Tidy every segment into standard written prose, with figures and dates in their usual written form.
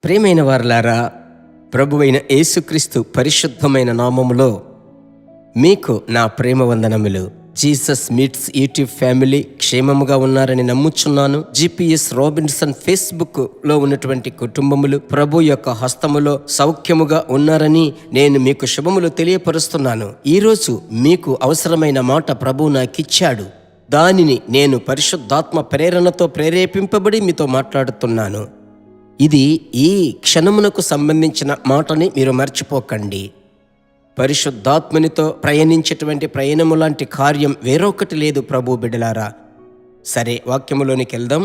ప్రియమైన వారలారా, ప్రభువైన యేసుక్రీస్తు పరిశుద్ధమైన నామములో మీకు నా ప్రేమ వందనములు. జీసస్ మీట్స్ యూట్యూబ్ ఫ్యామిలీ క్షేమముగా ఉన్నారని నమ్ముచున్నాను. GPS రాబిన్సన్ ఫేస్బుక్ లో ఉన్నటువంటి కుటుంబములు ప్రభు యొక్క హస్తములో సౌఖ్యముగా ఉన్నారని నేను మీకు శుభములు తెలియపరుస్తున్నాను. ఈరోజు మీకు అవసరమైన మాట ప్రభు నాకిచ్చాడు. దానిని నేను పరిశుద్ధాత్మ ప్రేరణతో ప్రేరేపింపబడి మీతో మాట్లాడుతున్నాను. ఇది ఈ క్షణమునకు సంబంధించిన మాటని మీరు మర్చిపోకండి. పరిశుద్ధాత్మనితో ప్రయాణించేటువంటి ప్రయాణము లాంటి కార్యం వేరొకటి లేదు ప్రభు బిడ్డలారా. సరే, వాక్యములోనికి వెళ్దాం.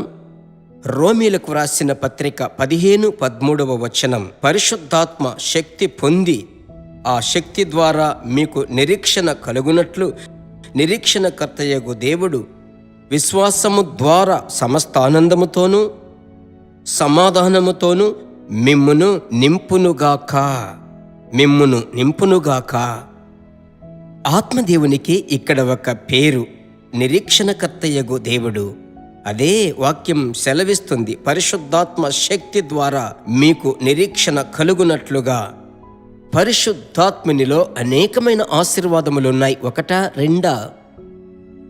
రోమీలకు వ్రాసిన పత్రిక 15-13 వచనం. పరిశుద్ధాత్మ శక్తి పొంది ఆ శక్తి ద్వారా మీకు నిరీక్షణ కలుగునట్లు నిరీక్షణకర్తయగు దేవుడు విశ్వాసము ద్వారా సమస్త ఆనందముతోనూ సమాధానముతోనూ మిమ్మును నింపునుగాక. ఆత్మదేవునికి ఇక్కడ ఒక పేరు, నిరీక్షణకర్తయగు దేవుడు. అదే వాక్యం సెలవిస్తుంది, పరిశుద్ధాత్మ శక్తి ద్వారా మీకు నిరీక్షణ కలుగునట్లుగా. పరిశుద్ధాత్మనిలో అనేకమైన ఆశీర్వాదములున్నాయి. ఒకటా రెండా?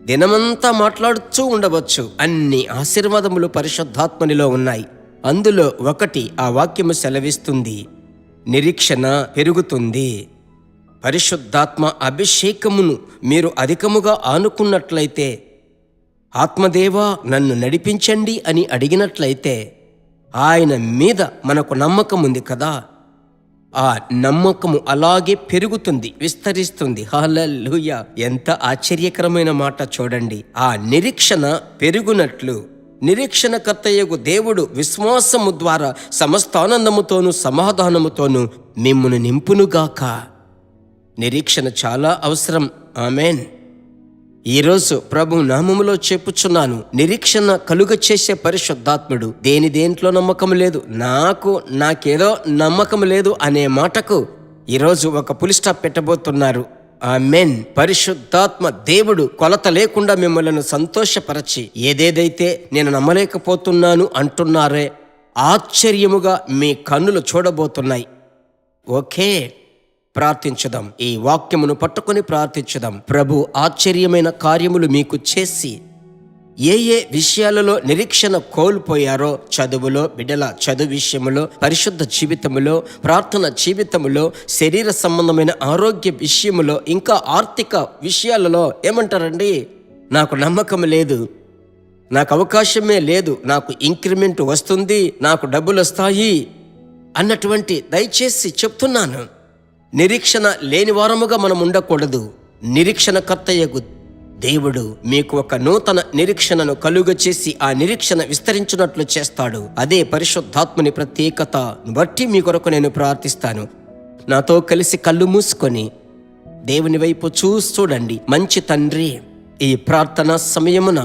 దినమంతా మాట్లాడుతూ ఉండవచ్చు. అన్ని ఆశీర్వాదములు పరిశుద్ధాత్మనిలో ఉన్నాయి. అందులో ఒకటి ఆ వాక్యము సెలవిస్తుంది, నిరీక్షణ పెరుగుతుంది. పరిశుద్ధాత్మ అభిషేకమును మీరు అధికముగా ఆనుకున్నట్లయితే, ఆత్మదేవా నన్ను నడిపించండి అని అడిగినట్లయితే ఆయన మీద మనకు నమ్మకం ఉంది కదా, ఆ నమ్మకము అలాగే పెరుగుతుంది, విస్తరిస్తుంది. హల్లెలూయా! ఎంత ఆశ్చర్యకరమైన మాట చూడండి. ఆ నిరీక్షణ పెరుగునట్లు నిరీక్షణకర్తయగు దేవుడు విశ్వాసము ద్వారా సమస్త ఆనందముతోనూ సమాధానముతోనూ మిమ్మును నింపునుగాక. నిరీక్షణ చాలా అవసరం. ఆమేన్. ఈరోజు ప్రభు నామములో చెప్పుచున్నాను, నిరీక్షణ కలుగచేసే పరిశుద్ధాత్ముడు. దేంట్లో నమ్మకం లేదు, నాకేదో నమ్మకం లేదు అనే మాటకు ఈరోజు ఒక పులి స్టాప్ పెట్టబోతున్నారు. ఆమేన్. పరిశుద్ధాత్మ దేవుడు కొలత లేకుండా మిమ్మల్ని సంతోషపరచి, ఏదేదైతే నేను నమ్మలేకపోతున్నాను అంటున్నారే, ఆశ్చర్యముగా మీ కన్నులు చూడబోతున్నాయి. ఓకే, ప్రార్థించుదాం. ఈ వాక్యమును పట్టుకొని ప్రార్థించుదాం. ప్రభు ఆశ్చర్యమైన కార్యములు మీకు చేసి, ఏ విషయాలలో నిరీక్షణ కోల్పోయారో, చదువులో, బిడ్డల చదువు విషయములో, పరిశుద్ధ జీవితములో, ప్రార్థన జీవితములో, శరీర సంబంధమైన ఆరోగ్య విషయములో, ఇంకా ఆర్థిక విషయాలలో ఏమంటారండి, నాకు నమ్మకం లేదు, నాకు అవకాశమే లేదు, నాకు ఇంక్రిమెంట్ వస్తుంది, నాకు డబ్బులు వస్తాయి అన్నటువంటి, దయచేసి చెప్తున్నాను, నిరీక్షణ లేని వారముగా మనం ఉండకూడదు. నిరీక్షణకర్తయగు దేవుడు మీకు ఒక నూతన నిరీక్షణను కలుగచేసి ఆ నిరీక్షణ విస్తరించినట్లు చేస్తాడు. అదే పరిశుద్ధాత్మని ప్రత్యేకత బట్టి మీ కొరకు నేను ప్రార్థిస్తాను. నాతో కలిసి కళ్ళు మూసుకొని దేవుని వైపు చూడండి. మంచి తండ్రి, ఈ ప్రార్థన సమయమున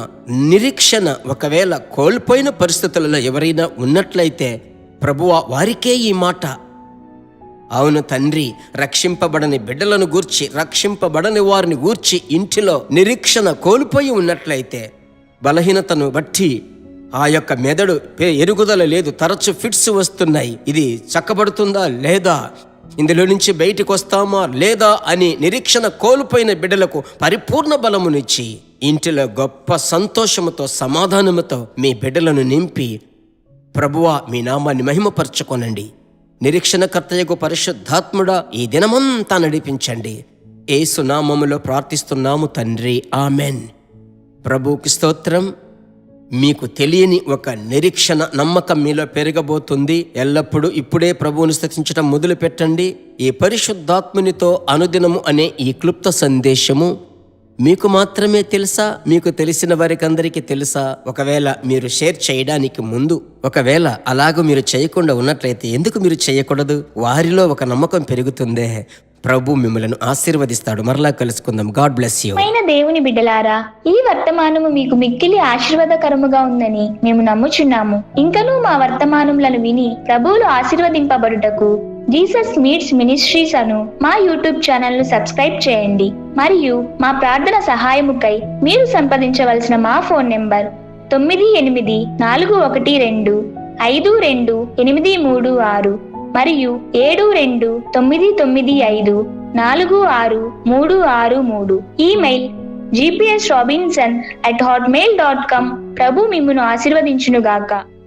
నిరీక్షణ ఒకవేళ కోల్పోయిన పరిస్థితులలో ఎవరైనా ఉన్నట్లయితే ప్రభువా, వారికే ఈ మాట. అవును తండ్రి, రక్షింపబడని బిడ్డలను గూర్చి, రక్షింపబడని వారిని గూర్చి ఇంటిలో నిరీక్షణ కోల్పోయి ఉన్నట్లయితే, బలహీనతను బట్టి ఆ యొక్క మెదడు ఎరుగుదల లేదు, తరచు ఫిట్స్ వస్తున్నాయి, ఇది చక్కబడుతుందా లేదా, ఇందులో నుంచి బయటికి వస్తామా లేదా అని నిరీక్షణ కోల్పోయిన బిడ్డలకు పరిపూర్ణ బలమునిచ్చి, ఇంటిలో గొప్ప సంతోషముతో సమాధానముతో మీ బిడ్డలను నింపి, ప్రభువా మీ నామాన్ని మహిమపరచుకోనండి. నిరీక్షణకర్తయగు పరిశుద్ధాత్ముడా, ఈ దినమంతా నడిపించండి. యేసు నామములో ప్రార్థిస్తున్నాము తండ్రి, ఆమెన్. ప్రభువుకి స్తోత్రం. మీకు తెలియని ఒక నిరీక్షణ, నమ్మకం మీలో పెరగబోతుంది. ఎల్లప్పుడూ ఇప్పుడే ప్రభువుని స్తుతించడం మొదలు పెట్టండి. ఈ పరిశుద్ధాత్మునితో అనుదినము అనే ఈ క్లుప్త సందేశము మీకు మాత్రమే తెలుసా, మీకు తెలిసిన వారికి అందరికీ తెలుసా? ఒకవేళ మీరు షేర్ చేయడానికి ముందు, ఒకవేళ అలాగూ మీరు చేయకుండా ఉన్నట్లయితే ఎందుకు మీరు చేయకూడదు? వారిలో ఒక నమ్మకం పెరుగుతుందే. ప్రభు మిమ్మల్ని ఆశీర్వదిస్తాడు. మరలా కలుసుకుందాం. God bless you. దేవుని బిడ్డలారా, ఈ వర్తమానము మీకు మిక్కిలి ఆశీర్వాదకరముగా ఉందని మేము నమ్ముచున్నాము. ఇంకనూ మా వర్తమానములను విని ప్రభువులు ఆశీర్వదింపబడుటకు జీసస్ మీట్స్ మినిస్ట్రీస్ అను మా యూట్యూబ్ ఛానల్ ను సబ్స్క్రైబ్ చేయండి. మరియు మా ప్రార్థన సహాయముకై మీరు సంప్రదించవలసిన మా ఫోన్ నెంబర్ 984112 528336 మరియు 7299546333. Email gpsrobinson@hotmail.com. ప్రభు మిమ్మును ఆశీర్వదించునుగాక.